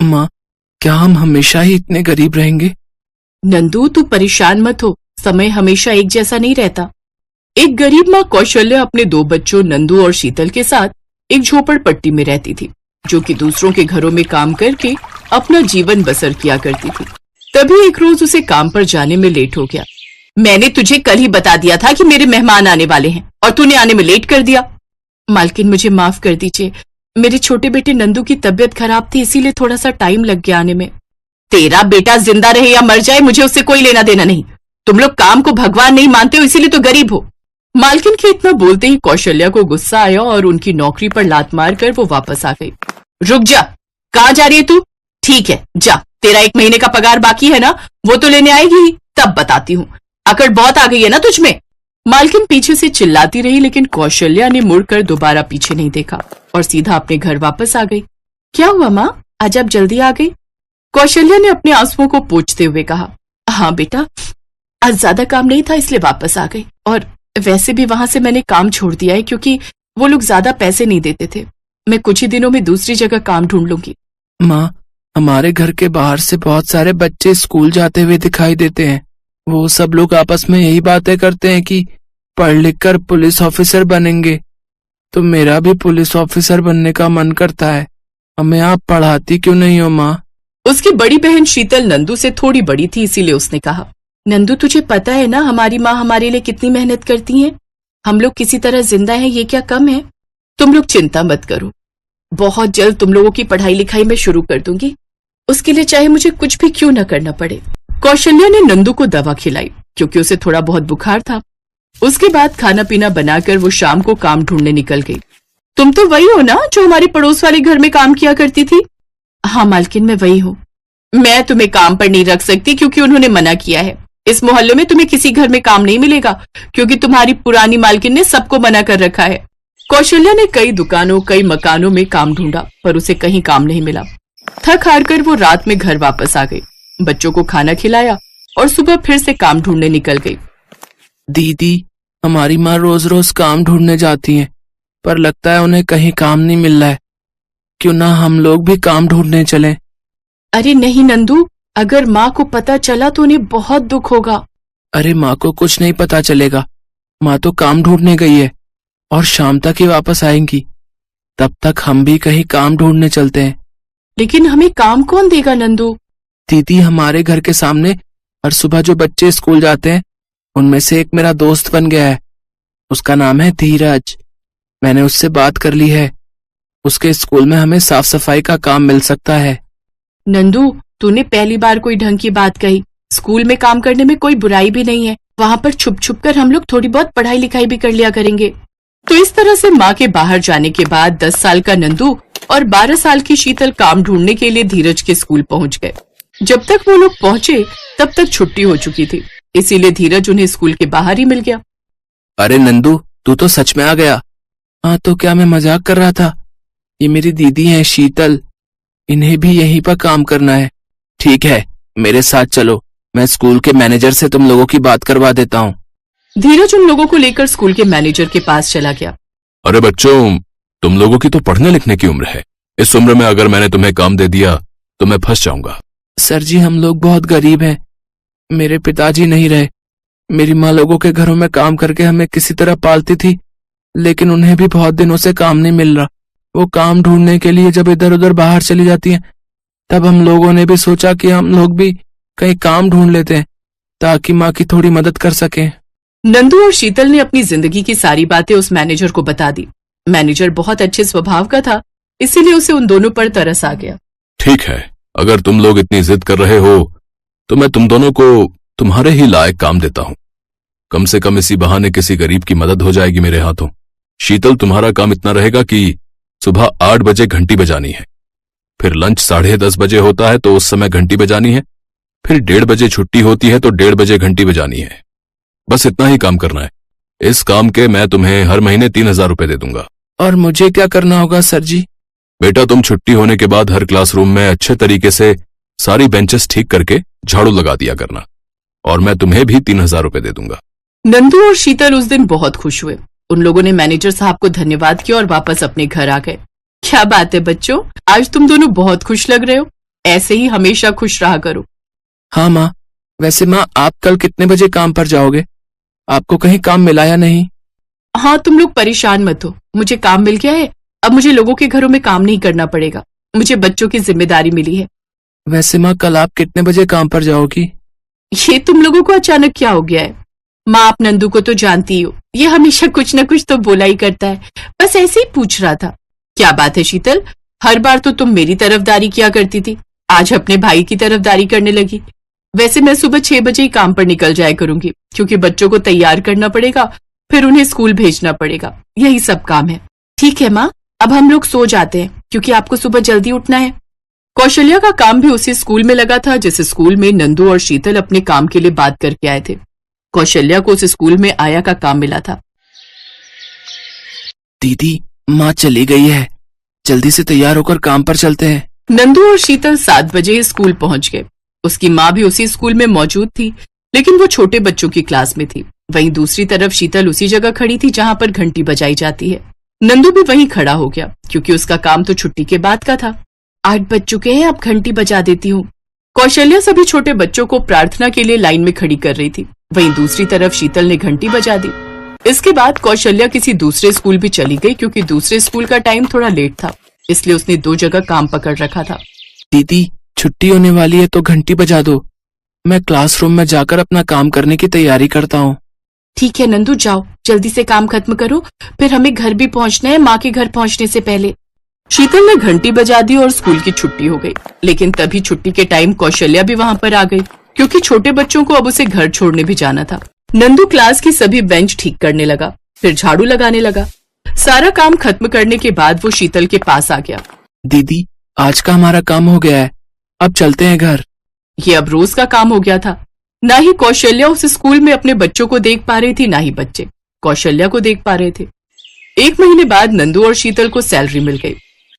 माँ, क्या हम हमेशा ही इतने गरीब रहेंगे? नंदू, तू परेशान मत हो, समय हमेशा एक जैसा नहीं रहता। एक गरीब माँ कौशल्या अपने 2 बच्चों नंदू और शीतल के साथ एक झोपड़पट्टी में रहती थी, जो कि दूसरों के घरों में काम करके अपना जीवन बसर किया करती थी। तभी एक रोज उसे काम पर जाने में लेट हो गया। मैंने तुझे कल ही बता दिया था कि मेरे मेहमान आने वाले हैं और तूने आने में लेट कर दिया। मालकिन, मुझे माफ कर दीजिए, मेरे छोटे बेटे नंदू की तबीयत खराब थी, इसीलिए थोड़ा सा टाइम लग गया आने में। तेरा बेटा जिंदा रहे या मर जाए, मुझे उससे कोई लेना देना नहीं। तुम लोग काम को भगवान नहीं मानते हो, इसीलिए तो गरीब हो। मालकिन के इतना बोलते ही कौशल्या को गुस्सा आया और उनकी नौकरी पर लात मारकर वो वापस आ गई। रुक जा, कहाँ जा रही है तू? ठीक है, जा, तेरा 1 महीने का पगार बाकी है ना, वो तो लेने आएगी ही, तब बताती हूँ। अकड़ बहुत आ गई है ना तुझमें। मालकिन पीछे से चिल्लाती रही, लेकिन कौशल्या ने मुड़कर दोबारा पीछे नहीं देखा और सीधा अपने घर वापस आ गई। क्या हुआ माँ, आज आप जल्दी आ गई? कौशल्या ने अपने आंसुओं को पोंछते हुए कहा। हाँ बेटा, आज ज्यादा काम नहीं था इसलिए वापस आ गई, और वैसे भी वहां से मैंने काम छोड़ दिया है क्योंकि वो लोग ज्यादा पैसे नहीं देते थे। मैं कुछ ही दिनों में दूसरी जगह काम ढूंढ लूंगी। माँ, हमारे घर के बाहर से बहुत सारे बच्चे स्कूल जाते हुए दिखाई देते हैं। वो सब लोग आपस में यही बातें करते हैं कि पढ़ लिख कर पुलिस ऑफिसर बनेंगे, तो मेरा भी पुलिस ऑफिसर बनने का मन करता है। हमें आप पढ़ाती क्यों नहीं हो माँ? उसकी बड़ी बहन शीतल नंदू से थोड़ी बड़ी थी, इसीलिए उसने कहा, नंदू तुझे पता है ना हमारी माँ हमारे लिए कितनी मेहनत करती है। हम लोग किसी तरह जिंदा हैं, ये क्या कम है? तुम लोग चिंता मत करो, बहुत जल्द तुम लोगों की पढ़ाई लिखाई मैं शुरू कर दूंगी, उसके लिए चाहे मुझे कुछ भी क्यों न करना पड़े। कौशल्या ने नंदू को दवा खिलाई क्योंकि उसे थोड़ा बहुत बुखार था। उसके बाद खाना पीना बनाकर वो शाम को काम ढूंढने निकल गई। तुम तो वही हो ना जो हमारे पड़ोस वाले घर में काम किया करती थी? हाँ मालकिन, मैं वही हूँ। मैं तुम्हें काम पर नहीं रख सकती क्योंकि उन्होंने मना किया है। इस मोहल्ले में तुम्हें किसी घर में काम नहीं मिलेगा क्योंकि तुम्हारी पुरानी मालकिन ने सबको मना कर रखा है। कौशल्या ने कई दुकानों, कई मकानों में काम ढूंढा पर उसे कहीं काम नहीं मिला। थक हार कर वो रात में घर वापस आ गई, बच्चों को खाना खिलाया और सुबह फिर से काम ढूंढने निकल गई। दीदी, हमारी माँ रोज रोज काम ढूंढने जाती हैं, पर लगता है उन्हें कहीं काम नहीं मिल रहा है। क्यों ना हम लोग भी काम ढूंढने चलें? अरे नहीं नंदू, अगर माँ को पता चला तो उन्हें बहुत दुख होगा। अरे माँ को कुछ नहीं पता चलेगा, माँ तो काम ढूंढने गई है और शाम तक ही वापस आएंगी। तब तक हम भी कहीं काम ढूंढने चलते हैं। लेकिन हमें काम कौन देगा नंदू? दीदी, हमारे घर के सामने हर सुबह जो बच्चे स्कूल जाते हैं उनमें से एक मेरा दोस्त बन गया है। उसका नाम है धीरज। मैंने उससे बात कर ली है, उसके स्कूल में हमें साफ सफाई का काम मिल सकता है। नंदू, तूने पहली बार कोई ढंग की बात कही। स्कूल में काम करने में कोई बुराई भी नहीं है, वहाँ पर छुप छुप कर हम लोग थोड़ी बहुत पढ़ाई लिखाई भी कर लिया करेंगे। तो इस तरह से माँ के बाहर जाने के बाद 10 साल का नंदू और 12 साल की शीतल काम ढूंढने के लिए धीरज के स्कूल पहुंच गए। जब तक वो लोग पहुंचे तब तक छुट्टी हो चुकी थी, इसीलिए धीरज उन्हें स्कूल के बाहर ही मिल गया। अरे नंदू, तू तो सच में आ गया। हाँ, तो क्या मैं मजाक कर रहा था? ये मेरी दीदी है शीतल, इन्हें भी यहीं पर काम करना है। ठीक है, मेरे साथ चलो, मैं स्कूल के मैनेजर से तुम लोगों की बात करवा देता हूँ। धीरज उन लोगों को लेकर स्कूल के मैनेजर के पास चला गया। अरे बच्चों, तुम लोगों की तो पढ़ने लिखने की उम्र है। इस उम्र में अगर मैंने तुम्हें काम दे दिया तो मैं फंस जाऊंगा। सर जी, हम लोग बहुत गरीब हैं, मेरे पिताजी नहीं रहे। मेरी माँ लोगों के घरों में काम करके हमें किसी तरह पालती थी, लेकिन उन्हें भी बहुत दिनों से काम नहीं मिल रहा। वो काम ढूंढने के लिए जब इधर उधर बाहर चली जाती हैं, तब हम लोगों ने भी सोचा कि हम लोग भी कहीं काम ढूंढ लेते हैं ताकि माँ की थोड़ी मदद कर सकें। नंदू और शीतल ने अपनी जिंदगी की सारी बातें उस मैनेजर को बता दी। मैनेजर बहुत अच्छे स्वभाव का था, इसीलिए उसे उन दोनों पर तरस आ गया। ठीक है, अगर तुम लोग इतनी जिद कर रहे हो तो मैं तुम दोनों को तुम्हारे ही लायक काम देता हूं। कम से कम इसी बहाने किसी गरीब की मदद हो जाएगी मेरे हाथों। शीतल, तुम्हारा काम इतना रहेगा कि सुबह 8 बजे घंटी बजानी है, फिर लंच 10:30 बजे होता है तो उस समय घंटी बजानी है, फिर 1:30 बजे छुट्टी होती है तो 1:30 बजे घंटी बजानी है। बस इतना ही काम करना है। इस काम के मैं तुम्हें हर महीने 3000 रुपए दे दूंगा। और मुझे क्या करना होगा सर जी? बेटा, तुम छुट्टी होने के बाद हर क्लासरूम में अच्छे तरीके से सारी बेंचेस ठीक करके झाड़ू लगा दिया करना, और मैं तुम्हें भी 3000 रुपए दे दूंगा। नंदू और शीतल उस दिन बहुत खुश हुए। उन लोगों ने मैनेजर साहब को धन्यवाद किया और वापस अपने घर आ गए। क्या बात है बच्चों, आज तुम दोनों बहुत खुश लग रहे हो। ऐसे ही हमेशा खुश रहा करो। हाँ माँ। वैसे माँ, आप कल कितने बजे काम पर जाओगे? आपको कहीं काम मिला या नहीं? हाँ, तुम लोग परेशान मत हो, मुझे काम मिल गया है। अब मुझे लोगों के घरों में काम नहीं करना पड़ेगा, मुझे बच्चों की जिम्मेदारी मिली है। वैसे माँ, कल आप कितने बजे काम पर जाओगी? ये तुम लोगों को अचानक क्या हो गया है? माँ, आप नंदू को तो जानती हो, ये हमेशा कुछ न कुछ तो बोला ही करता है। बस ऐसे ही पूछ रहा था। क्या बात है शीतल, हर बार तो तुम मेरी तरफदारी किया करती थी, आज अपने भाई की तरफदारी करने लगी। वैसे मैं सुबह 6 बजे ही काम पर निकल जाया करूंगी, क्योंकि बच्चों को तैयार करना पड़ेगा, फिर उन्हें स्कूल भेजना पड़ेगा, यही सब काम है। ठीक है माँ, अब हम लोग सो जाते हैं, क्योंकि आपको सुबह जल्दी उठना है। कौशल्या का काम भी उसी स्कूल में लगा था जिस स्कूल में नंदू और शीतल अपने काम के लिए बात करके आए थे। कौशल्या को उस स्कूल में आया का काम मिला था। दीदी, माँ चली गई है, जल्दी से तैयार होकर काम पर चलते हैं। नंदू और शीतल 7 बजे स्कूल पहुंच गए। उसकी माँ भी उसी स्कूल में मौजूद थी, लेकिन वो छोटे बच्चों की क्लास में थी। वहीं दूसरी तरफ शीतल उसी जगह खड़ी थी जहां पर घंटी बजाई जाती है। नंदू भी वहीं खड़ा हो गया, क्योंकि उसका काम तो छुट्टी के बाद का था। 8 बज चुके हैं, अब घंटी बजा देती हूँ। कौशल्या सभी छोटे बच्चों को प्रार्थना के लिए लाइन में खड़ी कर रही थी। वहीं दूसरी तरफ शीतल ने घंटी बजा दी। इसके बाद कौशल्या किसी दूसरे स्कूल भी चली गई, क्योंकि दूसरे स्कूल का टाइम थोड़ा लेट था, इसलिए उसने 2 जगह काम पकड़ रखा था। दीदी, छुट्टी होने वाली है तो घंटी बजा दो, मैं क्लासरूम में जाकर अपना काम करने की तैयारी करता हूँ। ठीक है नंदू, जाओ जल्दी से काम खत्म करो, फिर हमें घर भी पहुंचना है, माँ के घर पहुंचने से पहले। शीतल ने घंटी बजा दी और स्कूल की छुट्टी हो गई। लेकिन तभी छुट्टी के टाइम कौशल्या भी वहां पर आ गई, क्योंकि छोटे बच्चों को अब उसे घर छोड़ने भी जाना था। नंदू क्लास की सभी बेंच ठीक करने लगा, फिर झाड़ू लगाने लगा। सारा काम खत्म करने के बाद वो शीतल के पास आ गया। दीदी, आज का हमारा काम हो गया है, अब चलते हैं घर। ये अब रोज का काम हो गया था। ना ही कौशल्या उस स्कूल में अपने बच्चों को देख पा रही थी, ना ही बच्चे कौशल्या को देख पा रहे थे। 1 महीने बाद नंदू और शीतल को सैलरी मिल गई।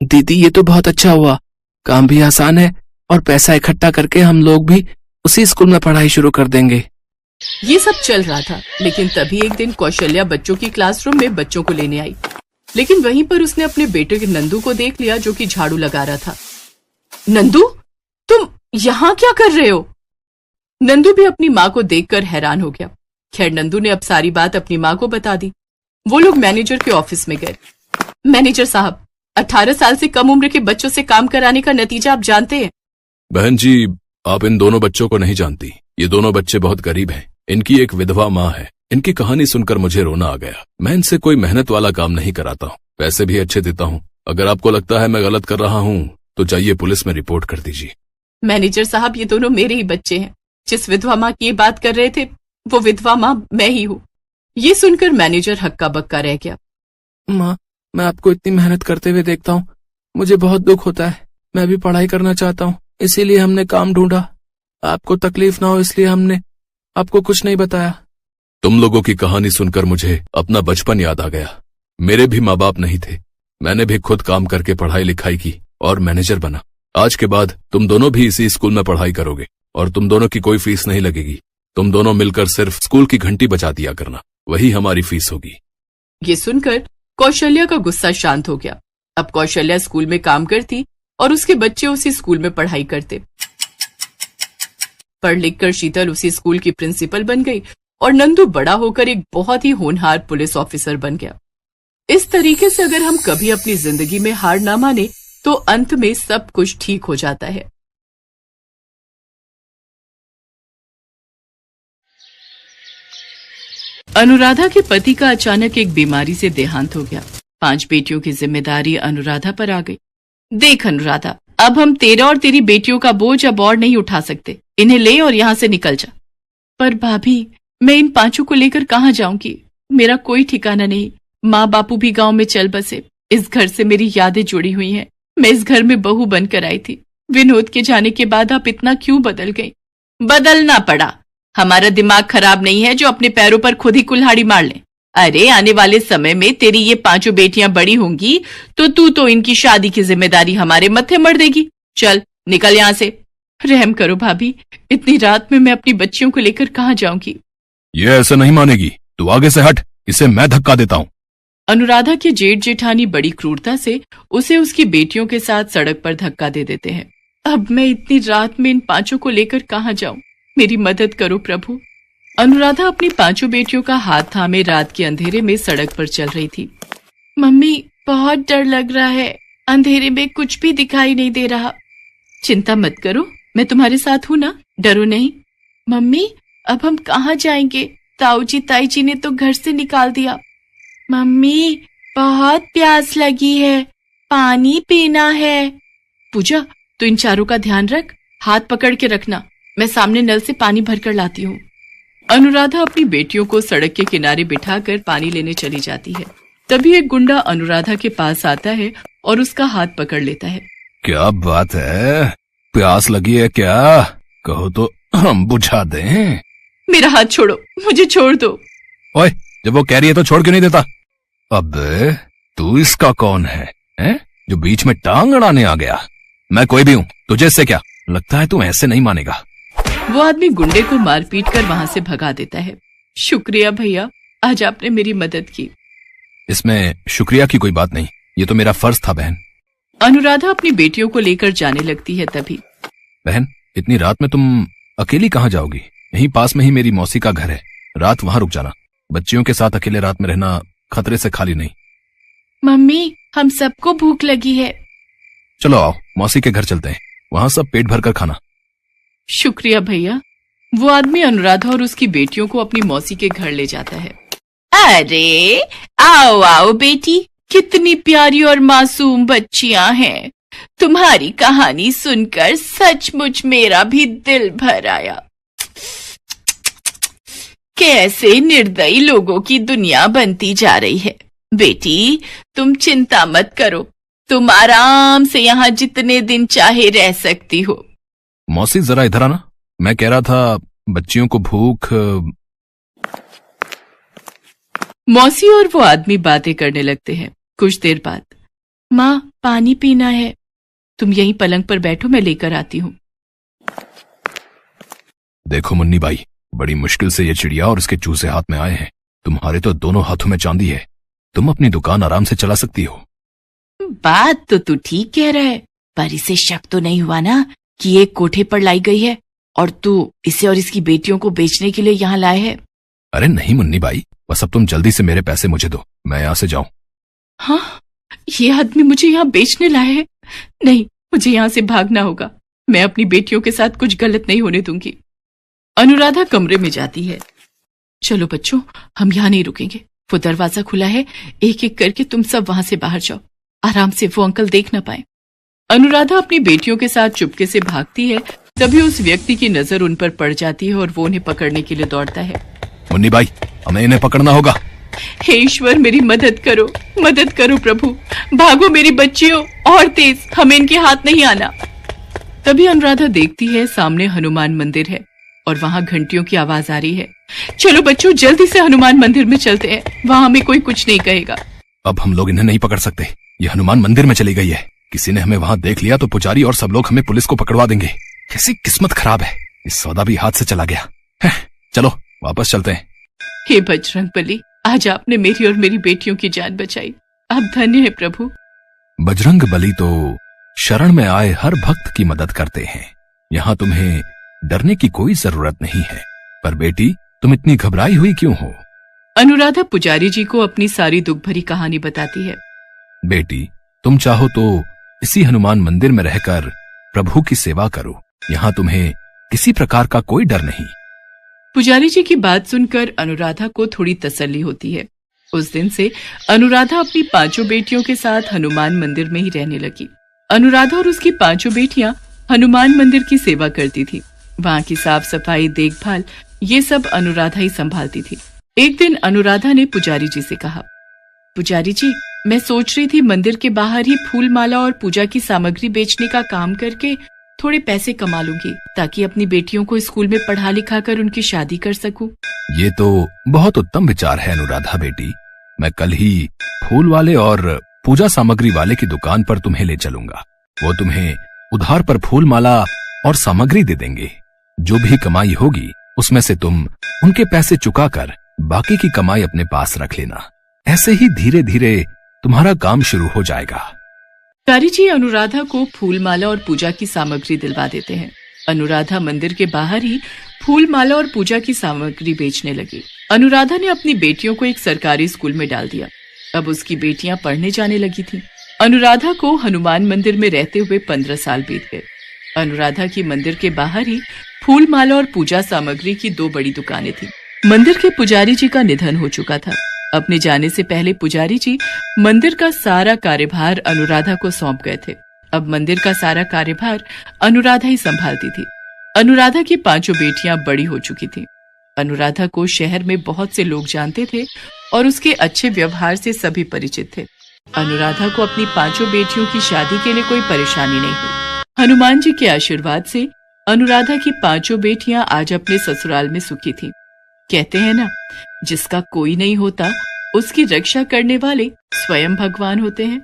दीदी, ये तो बहुत अच्छा हुआ, काम भी आसान है और पैसा इकट्ठा करके हम लोग भी उसी स्कूल में पढ़ाई शुरू कर देंगे। ये सब चल रहा था, लेकिन तभी एक दिन कौशल्या बच्चों की क्लासरूम में बच्चों को लेने आई। लेकिन वहीं पर उसने अपने बेटे के नंदू को देख लिया, जो कि झाड़ू लगा रहा था। नंदू, तुम यहाँ क्या कर रहे हो? नंदू भी अपनी माँ को देखकर हैरान हो गया। खैर, नंदू ने अब सारी बात अपनी माँ को बता दी। वो लोग मैनेजर के ऑफिस में गए। मैनेजर साहब, 18 साल से कम उम्र के बच्चों से काम कराने का नतीजा आप जानते हैं। बहन जी, आप इन दोनों बच्चों को नहीं जानती। ये दोनों बच्चे बहुत गरीब हैं। इनकी एक विधवा माँ है। इनकी कहानी सुनकर मुझे रोना आ गया। मैं इनसे कोई मेहनत वाला काम नहीं कराता हूँ, पैसे भी अच्छे देता हूँ। अगर आपको लगता है मैं गलत कर रहा हूँ तो जाइए पुलिस में रिपोर्ट कर दीजिए। मैनेजर साहब, ये दोनों मेरे ही बच्चे हैं। जिस विधवा माँ की ये बात कर रहे थे, वो विधवा माँ मैं ही हूँ। ये सुनकर मैनेजर हक्का बक्का रह गया। माँ, मैं आपको इतनी मेहनत करते हुए देखता हूँ, मुझे बहुत दुख होता है। मैं भी पढ़ाई करना चाहता हूँ, इसीलिए हमने काम ढूंढा। आपको तकलीफ ना हो इसलिए हमने आपको कुछ नहीं बताया। तुम लोगों की कहानी सुनकर मुझे अपना बचपन याद आ गया। मेरे भी माँ बाप नहीं थे, मैंने भी खुद काम करके पढ़ाई लिखाई की और मैनेजर बना। आज के बाद तुम दोनों भी इसी स्कूल में पढ़ाई करोगे और तुम दोनों की कोई फीस नहीं लगेगी। तुम दोनों मिलकर सिर्फ स्कूल की घंटी बजा दिया करना, वही हमारी फीस होगी। ये सुनकर कौशल्या का गुस्सा शांत हो गया। अब कौशल्या स्कूल में काम करती और उसके बच्चे उसी स्कूल में पढ़ाई करते। पढ़ लिखकर शीतल उसी स्कूल की प्रिंसिपल बन गई और नंदू बड़ा होकर एक बहुत ही होनहार पुलिस ऑफिसर बन गया। इस तरीके से अगर हम कभी अपनी जिंदगी में हार ना माने तो अंत में सब कुछ ठीक हो जाता है। अनुराधा के पति का अचानक एक बीमारी से देहांत हो गया। 5 बेटियों की जिम्मेदारी अनुराधा पर आ गई। देख अनुराधा, अब हम तेरा और तेरी बेटियों का बोझ अब और नहीं उठा सकते। इन्हें ले और यहाँ से निकल जा। पर भाभी, मैं इन 5 को लेकर कहाँ जाऊंगी? मेरा कोई ठिकाना नहीं। माँ बापू भी गांव में चल बसे। इस घर से मेरी यादें जुड़ी हुई हैं। मैं इस घर में बहू बनकर आई थी। विनोद के जाने के बाद आप इतना क्यों बदल गई? बदलना पड़ा। हमारा दिमाग खराब नहीं है जो अपने पैरों पर खुद ही कुल्हाड़ी मार ले। अरे, आने वाले समय में तेरी ये 5 बेटियां बड़ी होंगी तो तू तो इनकी शादी की जिम्मेदारी हमारे मत्थे मर देगी। चल निकल यहाँ से। रहम करो भाभी, इतनी रात में मैं अपनी बच्चियों को लेकर कहाँ जाऊंगी? ये ऐसे नहीं मानेगी, तू आगे से हट, इसे मैं धक्का देता हूँ। अनुराधा के जेठ जेठानी बड़ी क्रूरता से उसे उसकी बेटियों के साथ सड़क पर धक्का दे देते हैं। अब मैं इतनी रात में इन पांचों को लेकर कहाँ जाऊं? मेरी मदद करो प्रभु। अनुराधा अपनी पांचों बेटियों का हाथ थामे रात के अंधेरे में सड़क पर चल रही थी। मम्मी, बहुत डर लग रहा है, अंधेरे में कुछ भी दिखाई नहीं दे रहा। चिंता मत करो, मैं तुम्हारे साथ हूं ना, डरो नहीं। मम्मी, अब हम कहाँ जाएंगे? ताऊ जी ताई जी ने तो घर से निकाल दिया। मम्मी, बहुत प्यास लगी है, पानी पीना है। पूजा, तू इन चारों का ध्यान रख, हाथ पकड़ के रखना, मैं सामने नल से पानी भरकर लाती हूँ। अनुराधा अपनी बेटियों को सड़क के किनारे बिठाकर पानी लेने चली जाती है। तभी एक गुंडा अनुराधा के पास आता है और उसका हाथ पकड़ लेता है। क्या बात है, प्यास लगी है क्या? कहो तो हम बुझा दें। मेरा हाथ छोड़ो, मुझे छोड़ दो। ओए, जब वो कह रही है तो छोड़ क्यों नहीं देता? अब तू इसका कौन है जो बीच में टांग अड़ाने आ गया? मैं कोई भी हूँ, तुझे इससे क्या? लगता है तू ऐसे नहीं मानेगा। वो आदमी गुंडे को मार पीट कर वहां से भगा देता है। शुक्रिया भैया, आज आपने मेरी मदद की। इसमें शुक्रिया की कोई बात नहीं, ये तो मेरा फर्ज था बहन। अनुराधा अपनी बेटियों को लेकर जाने लगती है। तभी बहन, इतनी रात में तुम अकेली कहाँ जाओगी? यहीं पास में ही मेरी मौसी का घर है, रात वहां रुक जाना। बच्चियों के साथ अकेले रात में रहना खतरे से खाली नहीं। मम्मी, हम सबको भूख लगी है। चलो आओ, मौसी के घर चलते हैं, वहां सब पेट भर कर खाना। शुक्रिया भैया। वो आदमी अनुराधा और उसकी बेटियों को अपनी मौसी के घर ले जाता है। अरे आओ आओ बेटी, कितनी प्यारी और मासूम बच्चियां हैं। तुम्हारी कहानी सुनकर सचमुच मेरा भी दिल भर आया। कैसे निर्दयी लोगों की दुनिया बनती जा रही है। बेटी, तुम चिंता मत करो, तुम आराम से यहाँ जितने दिन चाहे रह सकती हो। मौसी जरा इधर आना, मैं कह रहा था बच्चियों को भूख। मौसी और वो आदमी बातें करने लगते हैं। कुछ देर बाद, माँ, पानी पीना है, तुम यहीं पलंग पर बैठो, मैं लेकर आती हूँ। देखो मुन्नी बाई, बड़ी मुश्किल से ये चिड़िया और इसके चूजे हाथ में आए हैं। तुम्हारे तो दोनों हाथों में चांदी है, तुम अपनी दुकान आराम से चला सकती हो। बात तो तू ठीक कह रहा है, पर इसे शक तो नहीं हुआ ना कि ये कोठे पर लाई गई है और तू इसे और इसकी बेटियों को बेचने के लिए यहाँ लाए है? अरे नहीं मुन्नी बाई, बस अब तुम जल्दी से मेरे पैसे मुझे दो, मैं यहाँ से जाऊं। हाँ, ये आदमी मुझे यहाँ बेचने लाए है? नहीं, मुझे यहाँ से भागना होगा। मैं अपनी बेटियों के साथ कुछ गलत नहीं होने दूंगी। अनुराधा कमरे में जाती है। चलो बच्चों, हम यहाँ नहीं रुकेंगे, वो दरवाजा खुला है, एक एक करके तुम सब वहां से बाहर जाओ, आराम से, वो अंकल देख न पाए। अनुराधा अपनी बेटियों के साथ चुपके से भागती है। तभी उस व्यक्ति की नजर उन पर पड़ जाती है और वो उन्हें पकड़ने के लिए दौड़ता है। मुन्नी बाई, हमें इन्हें पकड़ना होगा। हे ईश्वर, मेरी मदद करो, मदद करो प्रभु, भागो मेरी बच्चियों, और तेज, हमें इनके हाथ नहीं आना। तभी अनुराधा देखती है सामने हनुमान मंदिर है और वहां घंटियों की आवाज आ रही है। चलो बच्चों, जल्दी से हनुमान मंदिर में चलते हैं, वहां हमें कोई कुछ नहीं कहेगा। अब हम लोग इन्हें नहीं पकड़ सकते, ये हनुमान मंदिर में चली गई है। किसी ने हमें वहां देख लिया तो पुजारी और सब लोग हमें पुलिस को पकड़वा देंगे। कैसी किस्मत खराब है, इस सौदा भी हाथ से चला गया है। चलो वापस चलते हैं। हे बजरंगबली, आज आपने मेरी और मेरी बेटियों की जान बचाई, आप धन्य है प्रभु। बजरंग बली तो शरण में आए हर भक्त की मदद करते हैं, यहाँ तुम्हें डरने की कोई जरूरत नहीं है। पर बेटी, तुम इतनी घबराई हुई क्यों हो? अनुराधा पुजारी जी को अपनी सारी दुख भरी कहानी बताती है। बेटी, तुम चाहो तो इसी हनुमान मंदिर में रहकर प्रभु की सेवा करो, यहाँ तुम्हें किसी प्रकार का कोई डर नहीं। पुजारी जी की बात सुनकर अनुराधा को थोड़ी तसल्ली होती है। उस दिन से अनुराधा अपनी पांचों बेटियों के साथ हनुमान मंदिर में ही रहने लगी। अनुराधा और उसकी पांचों बेटियां हनुमान मंदिर की सेवा करती थी। वहां की साफ सफाई, देखभाल, ये सब अनुराधा ही संभालती थी। एक दिन अनुराधा ने पुजारी जी से कहा, पुजारी जी, मैं सोच रही थी मंदिर के बाहर ही फूल माला और पूजा की सामग्री बेचने का काम करके थोड़े पैसे कमा लूंगी, ताकि अपनी बेटियों को स्कूल में पढ़ा लिखा कर उनकी शादी कर सकूं। ये तो बहुत उत्तम विचार है अनुराधा बेटी, मैं कल ही फूल वाले और पूजा सामग्री वाले की दुकान पर तुम्हें ले चलूंगा। वो तुम्हें उधार पर फूल माला और सामग्री दे देंगे। जो भी कमाई होगी उसमें से तुम उनके पैसे चुकाकर बाकी की कमाई अपने पास रख लेना। ऐसे ही धीरे धीरे तुम्हारा काम शुरू हो जाएगा। पुजारी जी अनुराधा को फूल माला और पूजा की सामग्री दिलवा देते हैं। अनुराधा मंदिर के बाहर ही फूल माला और पूजा की सामग्री बेचने लगी। अनुराधा ने अपनी बेटियों को एक सरकारी स्कूल में डाल दिया। अब उसकी बेटियां पढ़ने जाने लगी थीं। अनुराधा को हनुमान मंदिर में रहते हुए 15 साल बीत गए। अनुराधा की मंदिर के बाहर ही फूल माला और पूजा सामग्री की 2 बड़ी दुकानें थीं। मंदिर के पुजारी जी का निधन हो चुका था। अपने जाने से पहले पुजारी जी मंदिर का सारा कार्यभार अनुराधा को सौंप गए थे। अब मंदिर का सारा कार्यभार अनुराधा ही संभालती थी। अनुराधा की 5 बेटियां बड़ी हो चुकी थीं। अनुराधा को शहर में बहुत से लोग जानते थे और उसके अच्छे व्यवहार से सभी परिचित थे। अनुराधा को अपनी 5 बेटियों की शादी के लिए कोई परेशानी नहीं हुई। हनुमान जी के आशीर्वाद से अनुराधा की 5 बेटियां आज अपने ससुराल में सुखी थीं। कहते हैं ना, जिसका कोई नहीं होता उसकी रक्षा करने वाले स्वयं भगवान होते हैं।